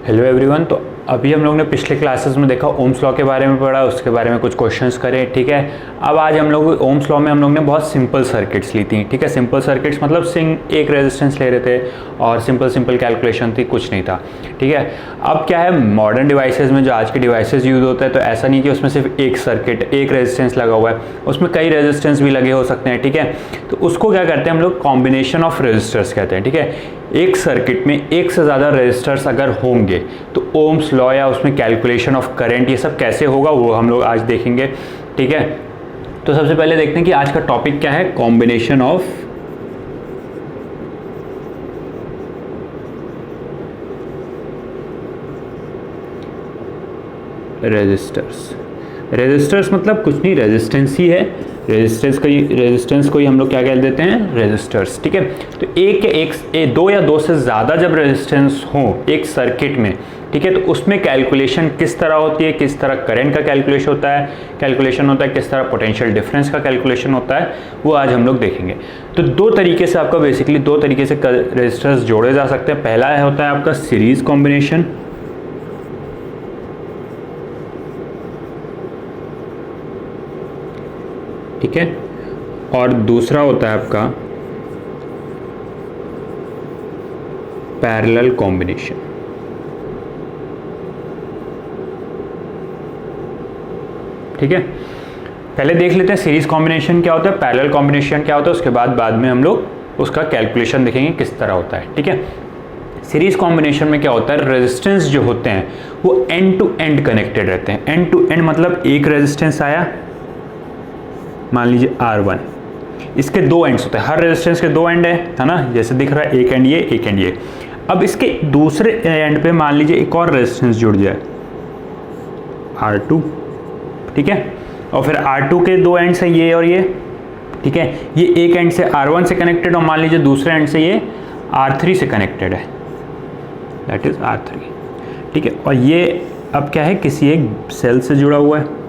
Hello everyone. तो अभी हम लोग ने पिछले क्लासेस में देखा ओम्स लॉ के बारे में पढ़ा, उसके बारे में कुछ क्वेश्चंस करे, ठीक है। अब आज हम लोग ओम्स लॉ में हम लोग ने बहुत सिंपल सर्किट्स ली थी, ठीक है। सिंपल सर्किट्स मतलब एक रेजिस्टेंस ले रहे थे और सिंपल कैलकुलेशन थी, कुछ नहीं था, ठीक है। अब क्या है, मॉडर्न डिवाइसेज में जो आज के डिवाइसेज यूज होते हैं तो ऐसा नहीं कि उसमें सिर्फ एक सर्किट एक रेजिस्टेंस लगा हुआ है, उसमें कई रेजिस्टेंस भी लगे हो सकते हैं, ठीक है। तो उसको क्या करते हैं हम लोग, कॉम्बिनेशन ऑफ रेजिस्टर्स कहते हैं, ठीक है। एक सर्किट में एक से ज़्यादा रेजिस्टर्स अगर होंगे तो ओम्स लॉ या उसमें कैलकुलेशन ऑफ करंट ये सब कैसे होगा वो हम लोग आज देखेंगे, ठीक है। तो सबसे पहले देखते हैं कि आज का टॉपिक क्या है, कॉम्बिनेशन ऑफ रेजिस्टर्स। रेजिस्टर्स मतलब कुछ नहीं, रेजिस्टेंस ही है। रेजिस्टेंस को ही हम लोग क्या कह देते हैं, रेजिस्टर्स, ठीक है। तो दो या दो से ज़्यादा जब रेजिस्टेंस हो एक सर्किट में, ठीक है, तो उसमें कैलकुलेशन किस तरह होती है, किस तरह करंट का कैलकुलेशन होता है, किस तरह पोटेंशियल डिफरेंस का कैलकुलेशन होता है, वो आज हम लोग देखेंगे। तो दो तरीके से आपका बेसिकली दो तरीके से रेजिस्टर्स जोड़े जा सकते हैं। पहला होता है आपका सीरीज कॉम्बिनेशन, ठीक है, और दूसरा होता है आपका पैरेलल कॉम्बिनेशन। ठीक है, पहले देख लेते हैं सीरीज कॉम्बिनेशन क्या होता है, पैरेलल कॉम्बिनेशन क्या होता है, उसके बाद में हम लोग उसका कैलकुलेशन देखेंगे किस तरह होता है, ठीक है। सीरीज कॉम्बिनेशन में क्या होता है, रेजिस्टेंस जो होते हैं वो एंड टू एंड कनेक्टेड रहते हैं। एंड टू एंड मतलब एक रेजिस्टेंस आया, मान लीजिए R1, इसके दो एंड्स होते हैं, हर रेजिस्टेंस के दो एंड है ना, जैसे दिख रहा है, एक एंड ये, एक एंड ये। अब इसके दूसरे एंड पे मान लीजिए एक और रेजिस्टेंस जुड़ जाए, R2, ठीक है, और फिर R2 के दो एंड्स हैं ये और ये, ठीक है। ये एक एंड से R1 से कनेक्टेड और मान लीजिए दूसरे एंड से ये R3 से कनेक्टेड है, दैट इज R3, ठीक है। और ये अब क्या है, किसी एक सेल से जुड़ा हुआ है।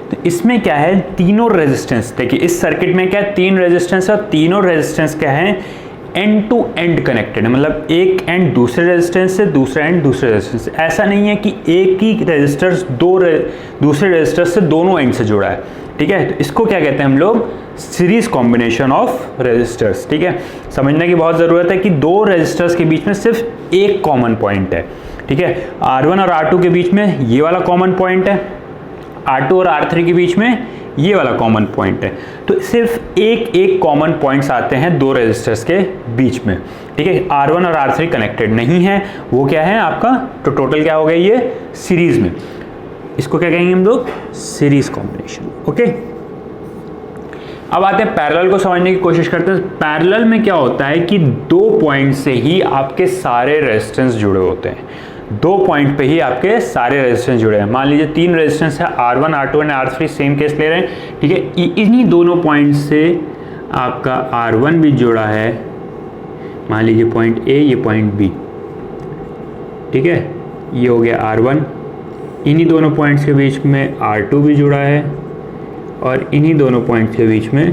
तो इसमें क्या है, तीनों रेजिस्टेंस, देखिए इस सर्किट में क्या है, तीन रेजिस्टेंस है और तीनों रेजिस्टेंस क्या है, एंड टू एंड कनेक्टेड है, मतलब एक एंड दूसरे रेजिस्टेंस से, दूसरा एंड दूसरे रेजिस्टेंस से। ऐसा नहीं है कि एक ही रेजिस्टेंस दूसरे रेजिस्टेंस से दोनों एंड से जुड़ा है, ठीक है। तो इसको क्या कहते हैं हम लोग, सीरीज कॉम्बिनेशन ऑफ रेजिस्टर्स, ठीक है। समझने की बहुत ज़रूरत है कि दो रेजिस्टर्स के बीच में सिर्फ एक कॉमन पॉइंट है, ठीक है। R1 और R2 के बीच में ये वाला कॉमन पॉइंट है, R2 और R3 के बीच में ये वाला कॉमन पॉइंट है। तो सिर्फ एक कॉमन पॉइंट्स आते हैं दो रेजिस्टर्स के बीच में, ठीक है। R1 और R3 कनेक्टेड नहीं है, वो क्या है आपका, तो टोटल क्या हो गया ये, सीरीज में। इसको क्या कहेंगे हम लोग, सीरीज कॉम्बिनेशन, ओके। अब आते हैं पैरेलल को समझने की कोशिश करते हैं। पैरेलल में क्या होता है कि दो पॉइंट से ही आपके सारे रेजिस्टेंस जुड़े होते हैं, दो पॉइंट पे ही आपके सारे रेजिस्टेंस जुड़े हैं। मान लीजिए तीन रेजिस्टेंस है, R1, R2 and R3, same case ले रहे हैं, ठीक है। इन्हीं दोनों पॉइंट से आपका R1 भी जुड़ा है, मान लीजिए पॉइंट A, ये पॉइंट B, ठीक है, ये हो गया R1। इन्हीं दोनों पॉइंट्स के बीच में R2 भी जुड़ा है और इन्हीं दोनों पॉइंट्स के बीच में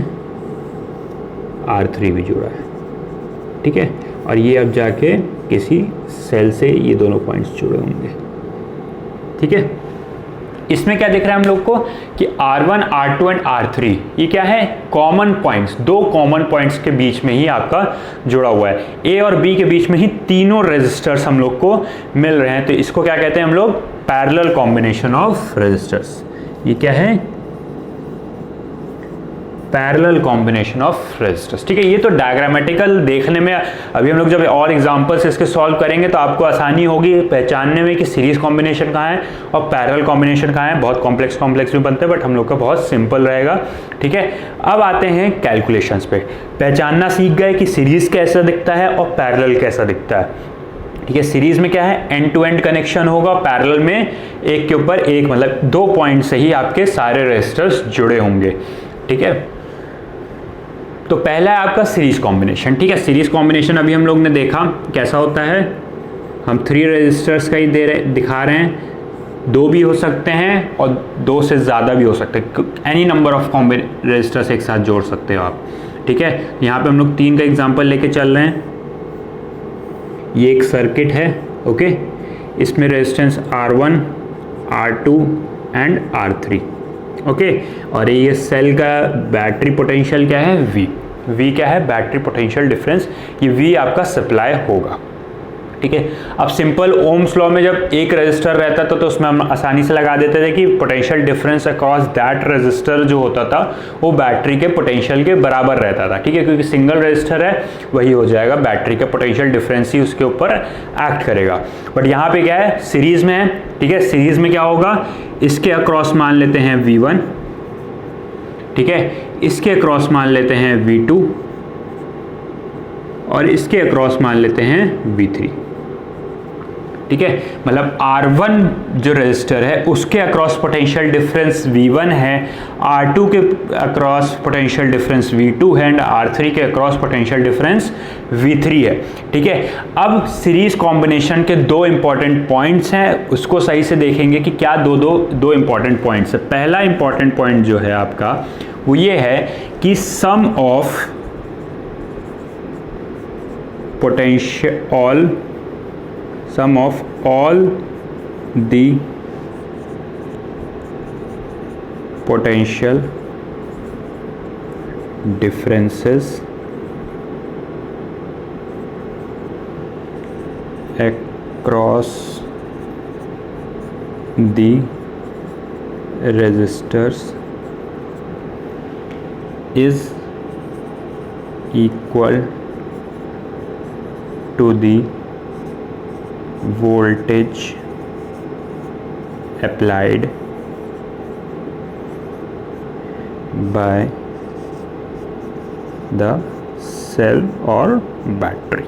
R3 भी जुड़ा है, ठीक है। और ये अब जाके किसी सेल से ये दोनों पॉइंट्स जुड़े होंगे, ठीक है। इसमें क्या दिख रहा है हम लोग को कि R1, R2 एंड R3 ये क्या है, कॉमन पॉइंट्स, दो कॉमन पॉइंट्स के बीच में ही आपका जुड़ा हुआ है। A और B के बीच में ही तीनों रेजिस्टर्स हम लोग को मिल रहे हैं, तो इसको क्या कहते हैं हम लोग, पैरेलल कॉम्बिनेशन ऑफ रेजिस्टर्स। ये क्या है, पैरेलल कॉम्बिनेशन ऑफ रेजिस्टर्स, ठीक है। ये तो डायग्रामेटिकल देखने में, अभी हम लोग जब और एग्जांपल्स इसके सॉल्व करेंगे तो आपको आसानी होगी पहचानने में कि सीरीज कॉम्बिनेशन कहाँ है और पैरेलल कॉम्बिनेशन कहाँ है। बहुत कॉम्प्लेक्स भी बनते हैं, बट हम लोग का बहुत सिंपल रहेगा, ठीक है। अब आते हैं कैलकुलेशंस पे। पहचानना सीख गए कि सीरीज कैसा दिखता है और पैरेलल कैसा दिखता है, ठीक है। सीरीज में क्या है, एंड टू एंड कनेक्शन होगा, पैरेलल में एक के ऊपर एक, मतलब दो पॉइंट से ही आपके सारे रेजिस्टर्स जुड़े होंगे, ठीक है। तो पहला है आपका सीरीज कॉम्बिनेशन, ठीक है। सीरीज कॉम्बिनेशन अभी हम लोग ने देखा कैसा होता है, हम थ्री रेजिस्टर्स का ही दिखा रहे हैं, दो भी हो सकते हैं और दो से ज़्यादा भी हो सकते हैं, एनी नंबर ऑफ रेजिस्टर्स एक साथ जोड़ सकते हो आप, ठीक है। यहाँ पे हम लोग तीन का एग्जांपल लेके चल रहे हैं। ये एक सर्किट है, ओके। इसमें resistance R1, R2 and R3। Okay, और ये सेल का बैटरी पोटेंशियल क्या है, V क्या है, बैटरी पोटेंशियल डिफरेंस, ये V आपका सप्लाई होगा। ठीक है, अब सिंपल ओम्स लॉ में जब एक रेजिस्टर रहता था तो उसमें हम आसानी से लगा देते थे कि potential difference across that resistor जो होता था वो बैटरी के पोटेंशियल के बराबर रहता था। ठीक है, क्योंकि सिंगल रेजिस्टर है, वही हो जाएगा, बैटरी का पोटेंशियल डिफरेंस ही उसके ऊपर एक्ट करेगा। बट यहाँ पे क्या है, सीरीज में है। ठीक है, सीरीज में क्या होगा, इसके अक्रॉस मान लेते हैं V1, ठीक है, इसके अक्रॉस मान लेते हैं V2 और इसके अक्रॉस मान लेते हैं V3। ठीक है, मतलब R1 जो रेजिस्टर है उसके अक्रॉस पोटेंशियल डिफरेंस V1 है, R2 के अक्रॉस पोटेंशियल डिफरेंस V2 है एंड R3 के अक्रॉस पोटेंशियल डिफरेंस V3 है। ठीक है, अब सीरीज कॉम्बिनेशन के दो इंपॉर्टेंट पॉइंट्स हैं, उसको सही से देखेंगे कि क्या दो इंपॉर्टेंट पॉइंट्स है। पहला इंपॉर्टेंट पॉइंट जो है आपका वो ये है कि sum of all the potential differences across the resistors is equal to the voltage applied by the cell or battery।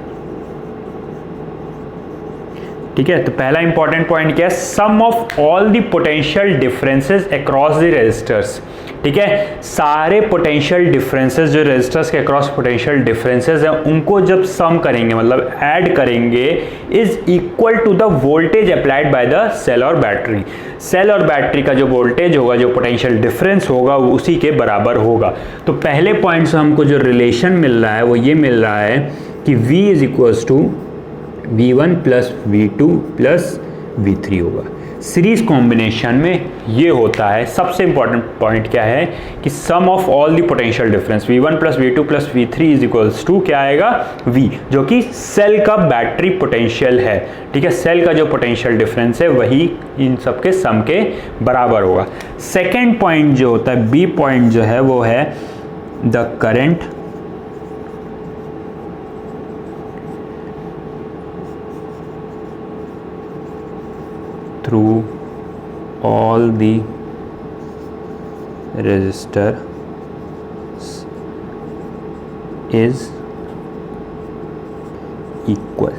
ठीक है, तो पहला इंपॉर्टेंट पॉइंट क्या है, sum of all the potential differences across the resistors. ठीक है, सारे potential differences जो रेजिस्टर्स के अक्रॉस पोटेंशियल डिफरेंसेस हैं उनको जब सम करेंगे, मतलब ऐड करेंगे, is equal to the voltage applied by the cell और बैटरी। सेल और बैटरी का जो वोल्टेज होगा, जो पोटेंशियल डिफरेंस होगा, वो उसी के बराबर होगा। तो पहले पॉइंट से हमको जो रिलेशन मिल रहा है वो ये मिल रहा है कि V is equals to V1 plus V2 plus V3 होगा। सीरीज कॉम्बिनेशन में ये होता है। सबसे इंपॉर्टेंट पॉइंट क्या है कि sum of all the potential difference V1 plus V2 plus V3 is equals to क्या आएगा, V, जो कि सेल का बैटरी पोटेंशियल है। ठीक है, सेल का जो पोटेंशियल डिफरेंस है वही इन सब के सम के बराबर होगा। सेकेंड पॉइंट जो होता है, B पॉइंट जो है वो है the current through all the resistors is equal।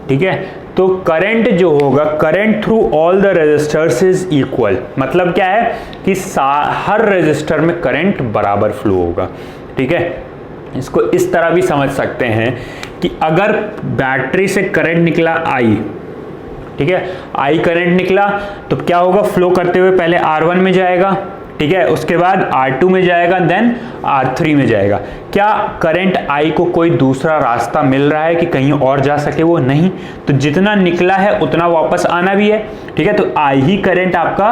ठीक है, तो करंट जो होगा, current through all the resistors is equal, मतलब क्या है कि हर रेजिस्टर में करंट बराबर फ्लो होगा। ठीक है, इसको इस तरह भी समझ सकते हैं कि अगर बैटरी से करंट निकला I, ठीक है, I करंट निकला तो क्या होगा, फ्लो करते हुए पहले R1 में जाएगा, ठीक है, उसके बाद R2 में जाएगा, देन R3 में जाएगा। क्या करंट I को कोई दूसरा रास्ता मिल रहा है कि कहीं और जा सके, वो नहीं। तो जितना निकला है उतना वापस आना भी है। ठीक है, तो I ही करंट आपका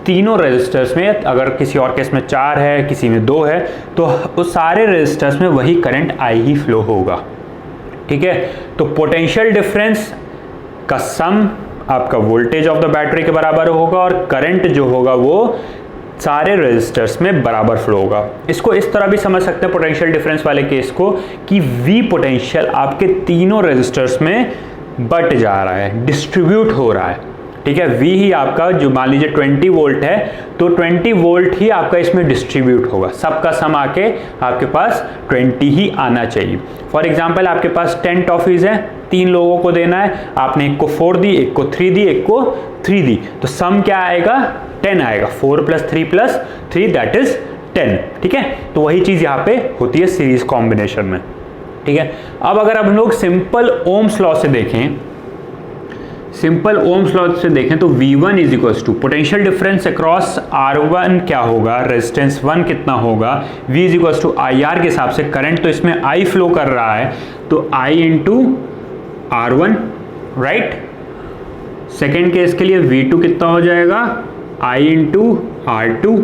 तीनों रेजिस्टर्स में, अगर किसी और केस में 4 है, किसी में 2 है, तो उस सारे रेजिस्टर्स में वही करंट I ही फ्लो होगा। ठीक है, तो पोटेंशियल डिफरेंस का सम आपका वोल्टेज ऑफ द बैटरी के बराबर होगा और करंट जो होगा वो सारे रेजिस्टर्स में बराबर फ्लो होगा। इसको इस तरह भी समझ सकते हैं पोटेंशियल डिफरेंस वाले केस को कि V पोटेंशियल आपके तीनों रेजिस्टर्स में बट जा रहा है, डिस्ट्रीब्यूट हो रहा है। ठीक है, V ही आपका जो मान लीजिए 20 वोल्ट है तो 20 वोल्ट ही आपका इसमें डिस्ट्रीब्यूट होगा, सबका सम आके आपके पास 20 ही आना चाहिए। फॉर एग्जांपल आपके पास 10 टॉफीज हैं, 3 लोगों को देना है, आपने एक को 4 दी, एक को 3 दी, एक को 3 दी, तो सम क्या आएगा, 10 आएगा। 4 प्लस 3 प्लस 3 दैट इज 10। ठीक है, तो वही चीज यहाँ पे होती है सीरीज कॉम्बिनेशन में। ठीक है, अब अगर हम लोग सिंपल ओम्स लॉ से देखें, सिंपल ओम्स लॉ से देखें तो V1 is equals to potential difference across R1 क्या होगा, रेजिस्टेंस 1 कितना होगा, V is equals to IR के हिसाब से करंट तो इसमें I फ्लो कर रहा है तो I into R1, right, second case के लिए V2 कितना हो जाएगा, I इंटू R2,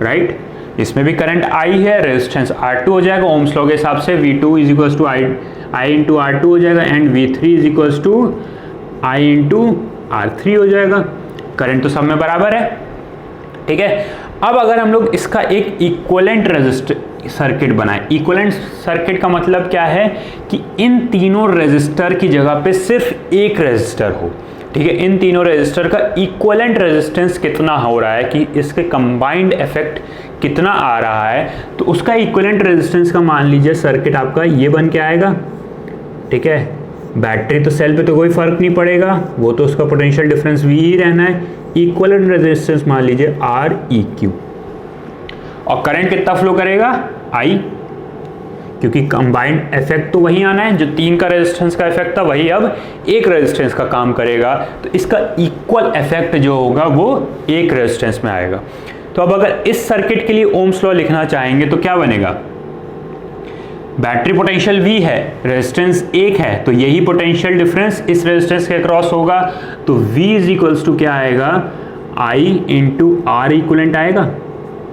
राइट। इसमें भी करंट I है, रेजिस्टेंस R2 हो जाएगा ओम्स लॉ के हिसाब से, V2 is equals to I into R2 हो जाएगा and V3 is equals to I into R3 हो जाएगा। करंट तो सब में बराबर है, ठीक है। अब अगर हम लोग इसका एक इक्विवेलेंट रेजिस्टर सर्किट बनाएं, इक्विवेलेंट सर्किट का मतलब क्या है कि इन तीनों रेजिस्टर की जगह पे सिर्फ एक रेजिस्टर हो, ठीक है। इन तीनों रेजिस्टर का इक्विवेलेंट रेजिस्टेंस कितना हो रहा है कि इसके कंबाइंड इफेक्ट कितना आ रहा है, तो उसका इक्विवेलेंट रेजिस्टेंस का मान लीजिए सर्किट आपका ये बन के आएगा, ठीक है। बैटरी तो सेल पे तो कोई फर्क नहीं पड़ेगा, वो तो उसका पोटेंशियल डिफरेंस भी ही रहना है। इक्विवेलेंट रेजिस्टेंस मान लीजिए Req, और करंट कितना फ्लो करेगा, I, क्योंकि कंबाइंड इफेक्ट तो वही आना है, जो 3 का रेजिस्टेंस का इफेक्ट था वही अब एक रेजिस्टेंस का काम करेगा, तो इसका इक्वल इफेक्ट जो होगा वो एक रेजिस्टेंस में आएगा। तो अब अगर इस सर्किट के लिए ओम्स लॉ लिखना चाहेंगे तो क्या बनेगा, बैटरी पोटेंशियल V है, रेजिस्टेंस 1 है, तो यही पोटेंशियल डिफरेंस इस रेजिस्टेंस के अक्रॉस होगा, तो V इज इक्वल्स टू क्या आएगा, I इंटू R इक्विवेलेंट आएगा।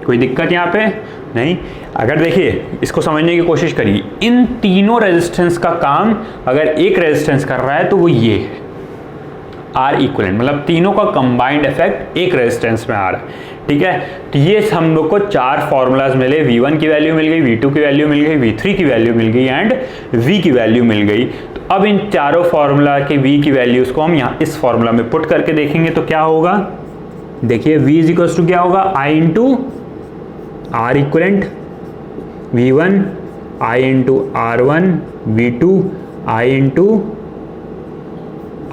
कोई दिक्कत यहाँ पे नहीं। अगर देखिए इसको समझने की कोशिश करिए, इन तीनों रेजिस्टेंस का काम अगर एक रेजिस्टेंस कर रहा है तो वो ये है R इक्विवेलेंट, मतलब तीनों का कंबाइंड इफेक्ट एक रेजिस्टेंस में आ रहा है, ठीक है। तो ये हम लोग को 4 फॉर्मूलाज मिले, V1 की वैल्यू मिल गई, V2 की वैल्यू मिल गई, V3 की वैल्यू मिल गई एंड V की वैल्यू मिल गई। तो अब इन चारों फॉर्मूला के V की वैल्यूज को हम यहाँ इस फॉर्मूला में पुट करके देखेंगे तो क्या होगा, देखिए V इज इक्वल्स टू क्या होगा, I into R equivalent, V1 I into R1, V2 I into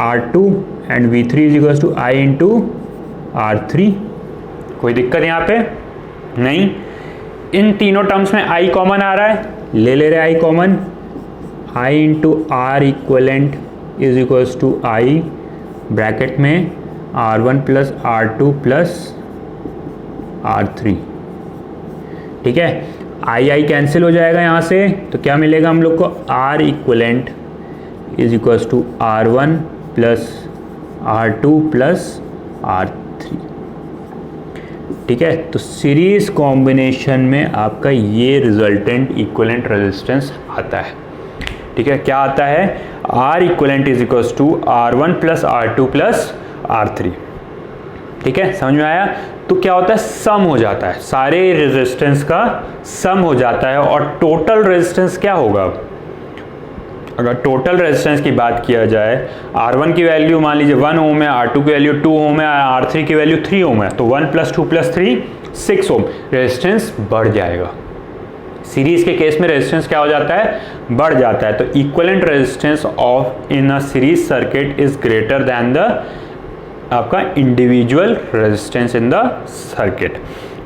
R2 and V3 is equals to I into R3। कोई दिक्कत यहाँ पे नहीं। इन तीनों टर्म्स में I कॉमन आ रहा है, ले रहे I common, I into R equivalent is equals to I bracket में R1 plus R2 plus R3, ठीक है। I कैंसिल हो जाएगा यहाँ से, तो क्या मिलेगा हम लोग को, R equivalent is equals to R1 plus R2 plus R3, ठीक है। तो सीरीज कॉम्बिनेशन में आपका ये रिजल्टेंट इक्विवेलेंट रेजिस्टेंस आता है, ठीक है। क्या आता है, R equivalent is equals to R1 plus R2 plus R3, ठीक है। समझ में आया। तो क्या होता है, सम हो जाता है, सारे रेजिस्टेंस का सम हो जाता है, और टोटल रेजिस्टेंस क्या होगा, अगर टोटल रेजिस्टेंस की बात किया जाए, R1 की वैल्यू मान लीजिए 1 ओम है, R2 की वैल्यू 2 ओम है, R3 की वैल्यू 3 ओम है, तो 1 प्लस 2 प्लस 3 6 ओम, रेजिस्टेंस बढ़ जाएगा। सीरीज के केस में रेजिस्टेंस क्या हो जाता है, बढ़ जाता है। तो equivalent resistance of in a series circuit is greater than the आपका individual resistance in the circuit,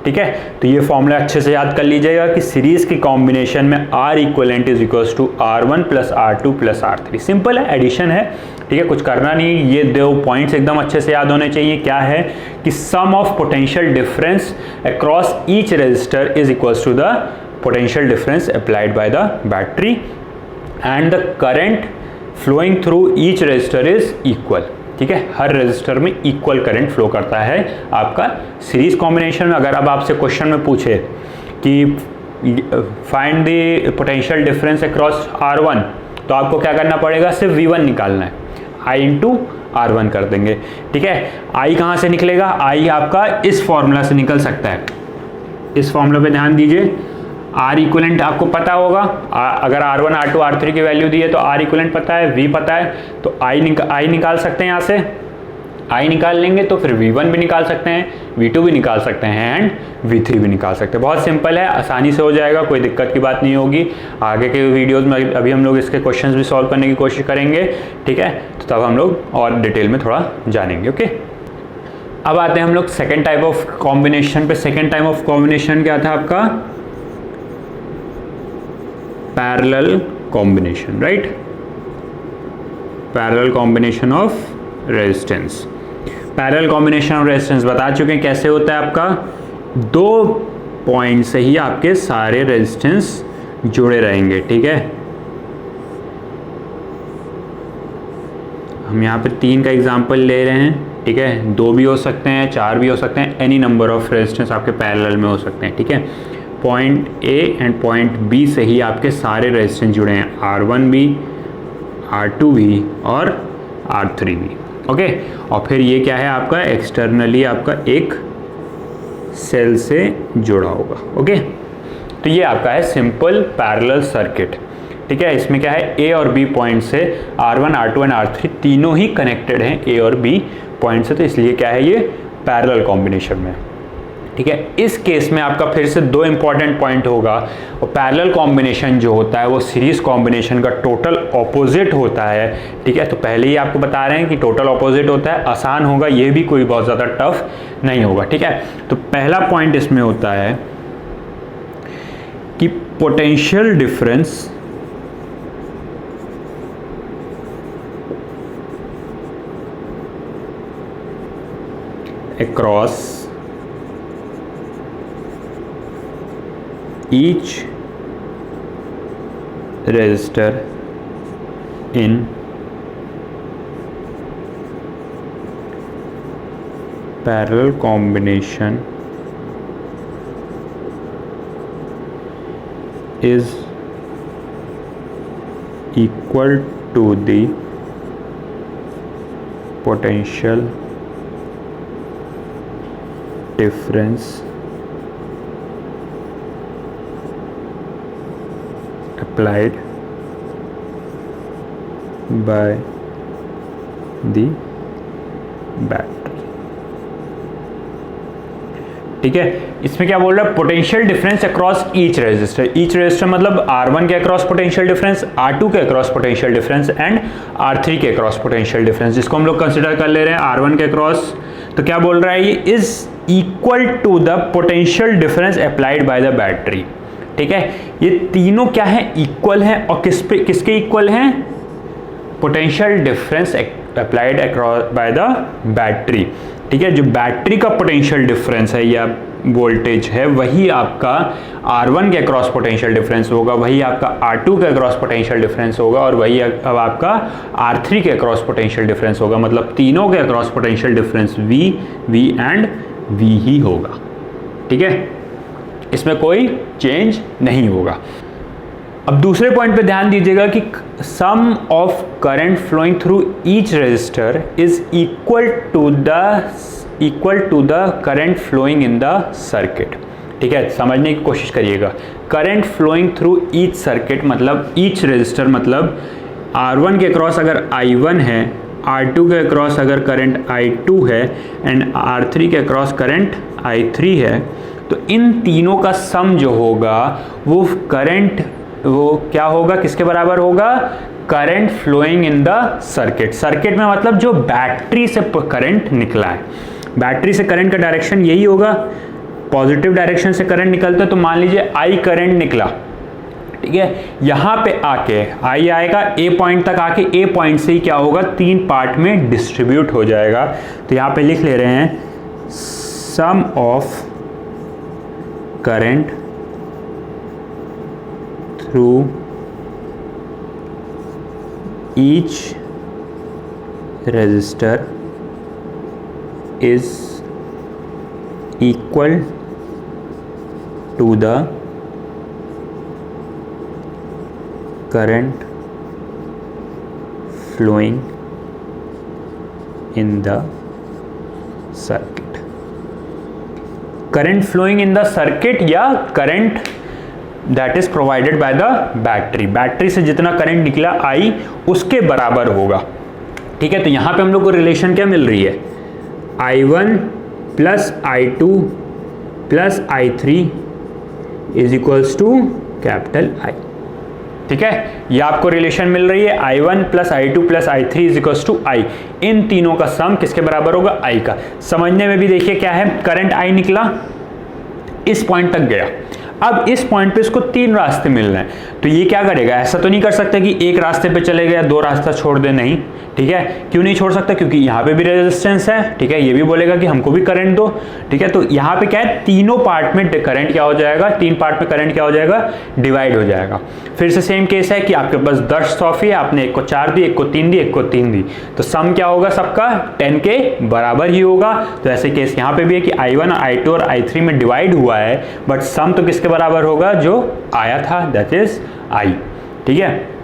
ठीक है। तो ये फॉर्मूला अच्छे से याद कर लीजिएगा कि सीरीज की कॉम्बिनेशन में R equivalent is equals to R1 plus R2 plus R3। Simple है, एडिशन है, ठीक है, कुछ करना नहीं। ये 2 पॉइंट्स एकदम अच्छे से याद होने चाहिए। क्या है कि sum of potential difference across each resistor is equals to the potential difference applied by the battery and the current flowing through each resistor is equal, ठीक है। हर रेजिस्टर में इक्वल करंट फ्लो करता है आपका सीरीज कॉम्बिनेशन में। अगर अब आपसे क्वेश्चन में पूछे कि find the potential difference across R1, तो आपको क्या करना पड़ेगा, सिर्फ V1 निकालना है, I इंटू R1 कर देंगे, ठीक है। I कहाँ से निकलेगा, I आपका इस फॉर्मूला से निकल सकता है। इस फॉर्मूला पे ध्यान दीजिए, R इक्विवेलेंट आपको पता होगा, अगर R1 R2 R3 की वैल्यू दी है तो R इक्विवेलेंट पता है, V पता है, तो I निकाल सकते हैं। यहाँ से I निकाल लेंगे तो फिर V1 भी निकाल सकते हैं, V2 भी निकाल सकते हैं एंड V3 भी निकाल सकते हैं। बहुत सिंपल है, आसानी से हो जाएगा, कोई दिक्कत की बात नहीं होगी। आगे के वीडियोज़ में अभी हम लोग इसके क्वेश्चंस भी सॉल्व करने की कोशिश करेंगे, ठीक है। तो तब हम लोग और डिटेल में थोड़ा जानेंगे, ओके। अब आते हैं हम लोग सेकेंड टाइप ऑफ कॉम्बिनेशन पे। सेकेंड टाइप ऑफ कॉम्बिनेशन क्या था आपका, parallel combination, right. Parallel combination of resistance. Parallel combination of resistance बता चुके हैं कैसे होता है आपका, 2 पॉइंट से ही आपके सारे रेजिस्टेंस जुड़े रहेंगे, ठीक है। हम यहाँ पे 3 का एग्जांपल ले रहे हैं, ठीक है। 2 भी हो सकते हैं, 4 भी हो सकते हैं, एनी नंबर ऑफ रेजिस्टेंस आपके पैरेलल में हो सकते हैं, ठीक है। Point A and point B से ही आपके सारे रेजिस्टेंस जुड़े हैं, R1 भी, R2 भी और R3 भी, ओके। और फिर ये क्या है आपका एक्सटर्नली आपका एक सेल से जुड़ा होगा, ओके। तो ये आपका है सिंपल पैरेलल सर्किट, ठीक है। इसमें क्या है, ए और बी पॉइंट से R1, R2 एंड R3 तीनों ही कनेक्टेड हैं ए और बी पॉइंट से, तो इसलिए क्या है ये पैरेलल कॉम्बिनेशन में, ठीक है। इस केस में आपका फिर से 2 इंपॉर्टेंट पॉइंट होगा, और पैरेलल कॉम्बिनेशन जो होता है वो सीरीज कॉम्बिनेशन का टोटल ऑपोजिट होता है, ठीक है। तो पहले ही आपको बता रहे हैं कि टोटल ऑपोजिट होता है, आसान होगा, ये भी कोई बहुत ज़्यादा टफ नहीं होगा, ठीक है। तो पहला पॉइंट इसमें होता है कि potential difference across each resistor in parallel combination is equal to the potential difference applied by the battery, ठीक है। इसमें क्या बोल रहा है, potential difference across each resistor. Each resistor मतलब R1 के अक्रॉस पोटेंशियल डिफरेंस, R2 के across potential difference and R3 के अक्रॉस पोटेंशियल डिफरेंस, जिसको हम लोग कंसिडर कर ले रहे हैं R1 के अक्रॉस। तो क्या बोल रहा है, ये is equal to the potential difference applied by the battery, ठीक है। ये तीनों क्या है, इक्वल हैं, और किसके इक्वल हैं, potential difference applied across bye the battery, ठीक है। जो बैटरी का पोटेंशियल डिफरेंस है या वोल्टेज है वही आपका R1 के अक्रॉस पोटेंशियल डिफरेंस होगा, वही आपका R2 के अक्रॉस पोटेंशियल डिफरेंस होगा, और वही अब आपका R3 के अक्रॉस पोटेंशियल डिफरेंस होगा। मतलब तीनों के across potential difference V and V ही होगा, ठीक है। इसमें कोई चेंज नहीं होगा। अब दूसरे पॉइंट पे ध्यान दीजिएगा कि sum of current flowing through each resistor is equal to the current flowing in the circuit, ठीक है। समझने की कोशिश करिएगा, current flowing through each circuit मतलब ईच रेजिस्टर मतलब R1 के अक्रॉस अगर I1 है, R2 के अक्रॉस अगर करंट I2 है एंड R3 के अक्रॉस करंट I3 है, तो इन तीनों का सम जो होगा वो करंट, वो क्या होगा, किसके बराबर होगा, current flowing in the circuit. Circuit में मतलब जो बैटरी से करंट निकला है, बैटरी से करंट का डायरेक्शन यही होगा, पॉजिटिव डायरेक्शन से करंट निकलता है। तो मान लीजिए I करंट निकला, ठीक है। यहाँ पे आके I आएगा A पॉइंट तक, आके A पॉइंट से ही क्या होगा, 3 पार्ट में डिस्ट्रीब्यूट हो जाएगा। तो यहाँ पे लिख ले रहे हैं sum of current through each resistor is equal to the current flowing in the circuit, current flowing in the circuit या current that is provided by the battery, battery से जितना करंट निकला I उसके बराबर होगा, ठीक है। तो यहाँ पे हम लोग को रिलेशन क्या मिल रही है, I1 plus I2 plus I3 is equals to capital I, ठीक है। ये आपको रिलेशन मिल रही है I1 plus I2 plus I3 is equals to I। इन तीनों का सम किसके बराबर होगा, I का। समझने में भी देखिए क्या है, करंट I निकला, इस पॉइंट तक गया, अब इस पॉइंट पे इसको 3 रास्ते मिल रहे हैं, तो ये क्या करेगा, ऐसा तो नहीं कर सकता कि एक रास्ते पे चले गया 2 रास्ता छोड़ दे, नहीं, ठीक है। क्यों नहीं छोड़ सकता, क्योंकि यहाँ पे भी रेजिस्टेंस है, ठीक है। ये भी बोलेगा कि हमको भी करंट दो, ठीक है। तो यहाँ पे क्या है, तीनों पार्ट में करंट क्या हो जाएगा, 3 पार्ट में करंट क्या हो जाएगा, डिवाइड हो जाएगा। फिर से सेम केस है कि आपके पास 10 टॉफी है, आपने एक को 4 दी, एक को 3 दी, एक को 3 दी, तो सम क्या होगा सबका 10 के बराबर ही होगा। तो ऐसे केस यहाँ पे भी है कि I1 I2 और I3 में डिवाइड हुआ है, बट सम तो किसके बराबर होगा, जो आया था, दैट इज I, ठीक है।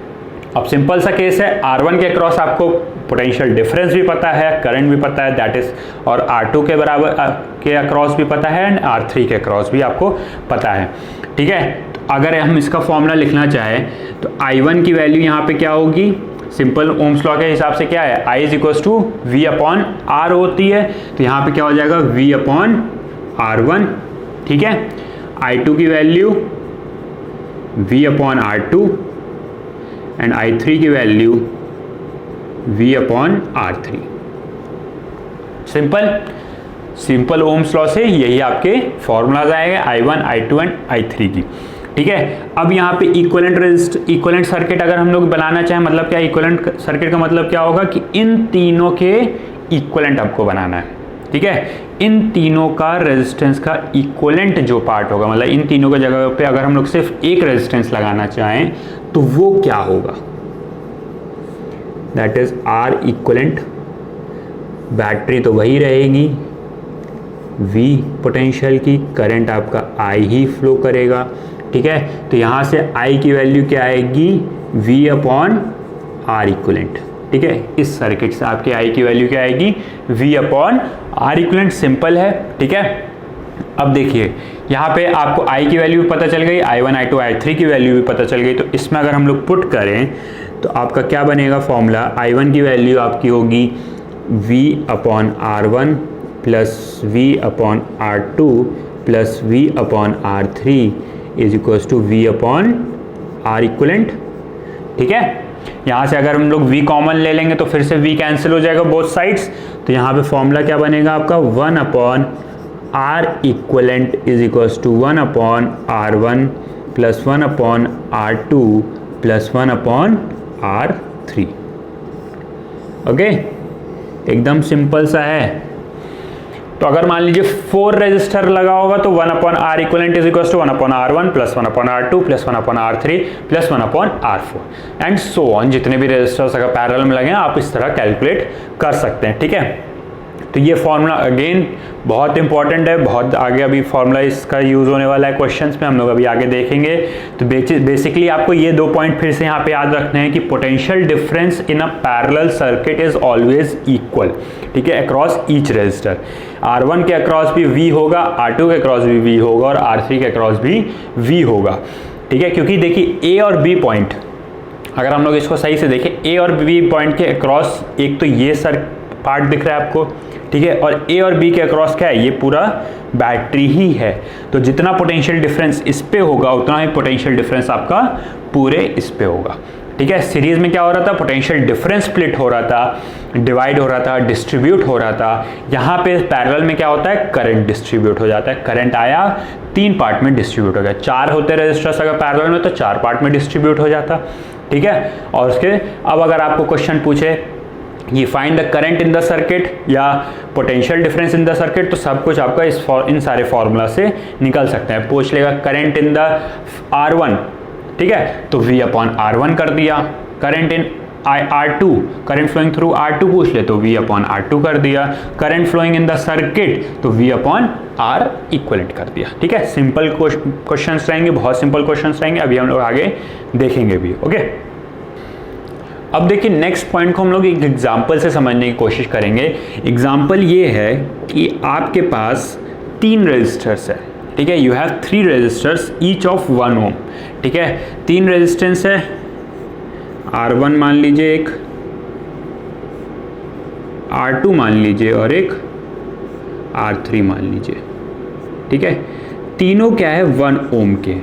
अब सिंपल सा केस है, R1 के अक्रॉस आपको पोटेंशियल डिफरेंस भी पता है, करंट भी पता है, दैट इज, और R2 के बराबर के अक्रॉस भी पता है, एंड R3 के अक्रॉस भी आपको पता है, ठीक है। तो अगर हम इसका फॉर्मूला लिखना चाहें तो I1 की वैल्यू यहाँ पे क्या होगी, सिंपल ओम्स लॉ के हिसाब से क्या है, I is equals to V/R होती है, तो यहाँ पे क्या हो जाएगा V/R1, ठीक है। I2 की वैल्यू V/R2 एंड I3 की value V/R3। Simple Ohm's law से यही आपके फॉर्मूलाज आएंगे I1 I2 एंड I3 की, ठीक है। अब यहाँ पे इक्विवेलेंट सर्किट अगर हम लोग बनाना चाहें, मतलब क्या, इक्विवेलेंट सर्किट का मतलब क्या होगा कि इन तीनों के इक्विवेलेंट आपको बनाना है, ठीक है। इन तीनों का रेजिस्टेंस का इक्विवेलेंट जो पार्ट होगा, मतलब इन तीनों की जगह पे अगर हम लोग सिर्फ एक रेजिस्टेंस लगाना चाहें तो वो क्या होगा, that is R equivalent. Battery तो वही रहेगी V पोटेंशियल की, करंट आपका I ही फ्लो करेगा, ठीक है। तो यहाँ से I की वैल्यू क्या आएगी, V/R इक्विवेलेंट, ठीक है। इस सर्किट से आपके I की वैल्यू क्या आएगी, V/R इक्विवेलेंट, सिंपल है, ठीक है। अब देखिए यहाँ पे आपको I की वैल्यू भी पता चल गई, I1 I2 I3 की वैल्यू भी पता चल गई, तो इसमें अगर हम लोग पुट करें तो आपका क्या बनेगा फॉर्मूला, I1 की वैल्यू आपकी होगी V/R1 plus V/R2 plus V/R3 is equals to V/R equivalent, ठीक है। यहाँ से अगर हम लोग V कॉमन ले लेंगे तो फिर से V कैंसिल हो जाएगा बोथ साइड्स, तो यहाँ पे फॉर्मूला क्या बनेगा आपका 1/R equivalent is equals to 1/R1 plus 1/R2 plus 1/R3, okay. एकदम सिंपल सा है। तो अगर मान लीजिए 4 रेजिस्टर लगा होगा तो 1/R equivalent is equals to 1/R1 plus 1/R2 plus 1/R3 plus 1/R4 and so on. जितने भी रेजिस्टर्स अगर पैरेलल में लगे आप इस तरह कैलकुलेट कर सकते हैं, ठीक है। तो ये फॉर्मूला अगेन बहुत इंपॉर्टेंट है, बहुत आगे अभी फॉर्मूला इसका यूज होने वाला है क्वेश्चंस में, हम लोग अभी आगे देखेंगे। तो बेसिकली आपको ये 2 पॉइंट फिर से यहाँ पे याद रखने हैं कि potential difference in a parallel circuit is always equal, ठीक है, अक्रॉस ईच रेजिस्टर। R1 के अक्रॉस भी V होगा, R2 के अक्रॉस भी V होगा और R3 के अक्रॉस भी V होगा, ठीक है। क्योंकि देखिए A और B पॉइंट, अगर हम लोग इसको सही से देखें, A और B पॉइंट के अक्रॉस एक तो ये पार्ट दिख रहा है आपको, ठीक है, और A और B के अक्रॉस क्या है, ये पूरा बैटरी ही है। तो जितना पोटेंशियल डिफरेंस इस पे होगा उतना ही पोटेंशियल डिफरेंस आपका पूरे इस पे होगा, ठीक है। सीरीज में क्या हो रहा था, पोटेंशियल डिफरेंस स्प्लिट हो रहा था, डिवाइड हो रहा था, डिस्ट्रीब्यूट हो रहा था। यहाँ पे पैरेलल में क्या होता है, करंट डिस्ट्रीब्यूट हो जाता है। करंट आया 3 पार्ट में डिस्ट्रीब्यूट हो गया, 4 होते रेजिस्टर्स अगर पैरेलल में तो 4 पार्ट में डिस्ट्रीब्यूट हो जाता, ठीक है। और उसके अब अगर आपको क्वेश्चन पूछे ये find the current in the circuit या potential difference in the circuit, तो सब कुछ आपका इन सारे फॉर्मूला से निकल सकते हैं। पूछ लेगा करंट इन द R1, ठीक है, तो V/R1 कर दिया। Current in R2, current flowing through R2 पूछ ले तो V/R2 कर दिया। Current flowing in the circuit तो V/R इक्विवेलेंट कर दिया, ठीक है। सिंपल क्वेश्चंस रहेंगे, बहुत सिंपल क्वेश्चंस रहेंगे, अभी हम लोग आगे देखेंगे भी, ओके। अब देखिए नेक्स्ट पॉइंट को हम लोग एक एग्जाम्पल से समझने की कोशिश करेंगे। एग्जाम्पल ये है कि आपके पास 3 रेजिस्टर्स है, ठीक है, you have 3 resistors each of 1 ohm, ठीक है। 3 रेजिस्टेंस है, R1 मान लीजिए एक, R2 मान लीजिए और एक R3 मान लीजिए, ठीक है। तीनों क्या है 1 ओम के,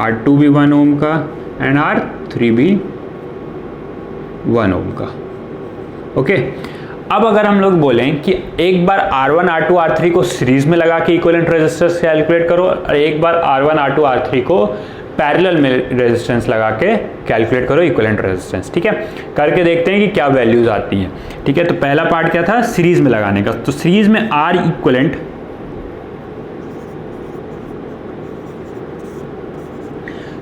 R2 भी 1 ओम का एंड R3 भी 1 ओम का, ओके। अब अगर हम लोग बोलें कि एक बार R1 R2 R3 को सीरीज में लगा के इक्विवेलेंट रेजिस्टेंस कैलकुलेट करो और एक बार R1 R2 R3 को पैरेलल में रेजिस्टेंस लगा के कैलकुलेट करो इक्विवेलेंट रेजिस्टेंस। ठीक है, करके देखते हैं कि क्या वैल्यूज आती हैं। ठीक है, तो पहला पार्ट क्या था, सीरीज में लगाने का। तो सीरीज में R इक्विवेलेंट,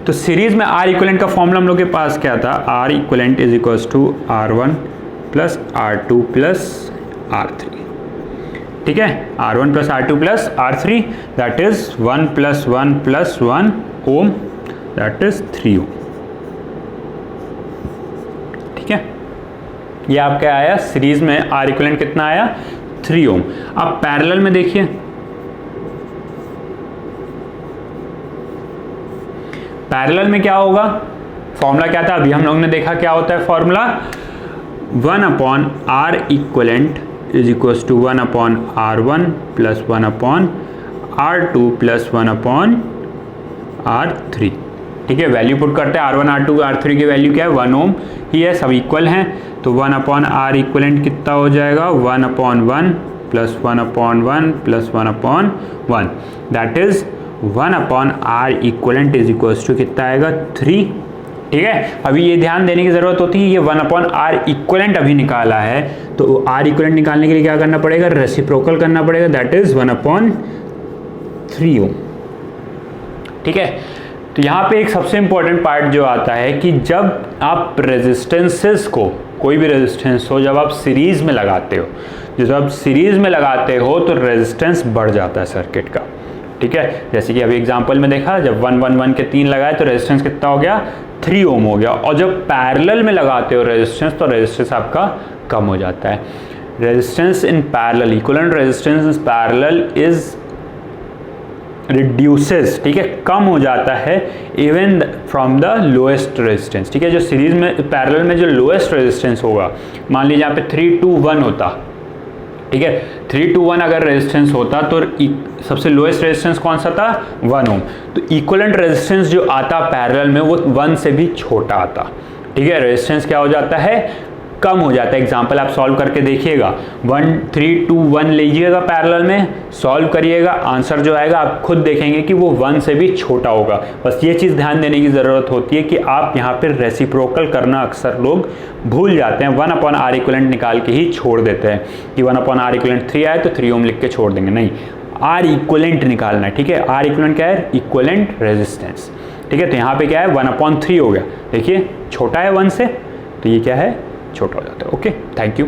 तो सीरीज में R इक्विवेलेंट का फॉर्मूला हम लोग के पास क्या था, R equivalent is equals to R1 plus R2 plus R3। ठीक है, R1 plus R2 plus R3 that is 1 plus 1 plus 1 ohm that is 3 ohm. ठीक है, ये आपका आया सीरीज में R इक्विवेलेंट कितना आया, 3 ओम। अब पैरेलल में देखिए, पैरेलल में क्या होगा, फॉर्मूला क्या था, अभी हम लोगों ने देखा क्या होता है formula, 1 upon R equivalent is equals to 1 upon R1 plus 1 upon R2 plus 1 upon R3। ठीक है, वैल्यू पुट करते हैं, R1 R2 R3 की वैल्यू क्या है, 1 ओम ही है, सब इक्वल हैं, तो 1 अपॉन R इक्विवेलेंट कितना हो जाएगा, 1 upon 1 plus 1 upon 1 plus 1 upon 1 that is 1 upon R equivalent is equals to कितना आएगा, 3। ठीक है, अभी ये ध्यान देने की जरूरत होती है, ये 1 अपॉन R इक्विवेलेंट अभी निकाला है, तो R इक्विवेलेंट निकालने के लिए क्या करना पड़ेगा, रेसिप्रोकल करना पड़ेगा, दैट इज 1 अपॉन 3 ओम। ठीक है, तो यहाँ पे एक सबसे इंपॉर्टेंट पार्ट जो आता है कि जब आप रेजिस्टेंसेस को, कोई भी रेजिस्टेंस हो, जब आप सीरीज में लगाते हो, जब आप सीरीज में लगाते हो तो रेजिस्टेंस बढ़ जाता है सर्किट का। ठीक है, जैसे कि अभी एग्जांपल में देखा, जब 1 1 1 के 3 लगाए तो रेजिस्टेंस कितना हो गया, 3 ओम हो गया। और जब पैरेलल में लगाते हो रेजिस्टेंस तो रेजिस्टेंस आपका कम हो जाता है। Resistance in parallel, equivalent resistance in parallel is reduces, ठीक है, कम हो जाता है even from the lowest resistance. ठीक है, जो सीरीज में पैरेलल में जो लोएस्ट रेजिस्टेंस होगा, मान लीजिए यहाँ पे 3 2 1 होता, ठीक है, 3 2 1 अगर रेजिस्टेंस होता तो सबसे लोएस्ट रेजिस्टेंस कौन सा था, 1 ओम। तो इक्विवेलेंट रेजिस्टेंस जो आता पैरेलल में वो 1 से भी छोटा आता। ठीक है, रेजिस्टेंस क्या हो जाता है, कम हो जाता है। एग्जाम्पल आप सॉल्व करके देखिएगा, 1 3 2 1 लीजिएगा पैरेलल में, सॉल्व करिएगा, आंसर जो आएगा आप खुद देखेंगे कि वो 1 से भी छोटा होगा। बस ये चीज़ ध्यान देने की ज़रूरत होती है कि आप यहाँ पर रेसिप्रोकल करना अक्सर लोग भूल जाते हैं, 1 अपॉन R इक्विवेलेंट निकाल के ही छोड़ देते हैं कि 1 अपॉन R इक्विवेलेंट 3 आए तो 3 ओम लिख के छोड़ देंगे, नहीं, R इक्विवेलेंट निकालना है। ठीक है, R इक्विवेलेंट क्या है, इक्विवेलेंट रेजिस्टेंस। ठीक है, तो यहाँ पे क्या है, 1 अपॉन 3 हो गया, देखिए छोटा है 1 से, तो ये क्या है, छोटा हो जाता है। Okay, thank you.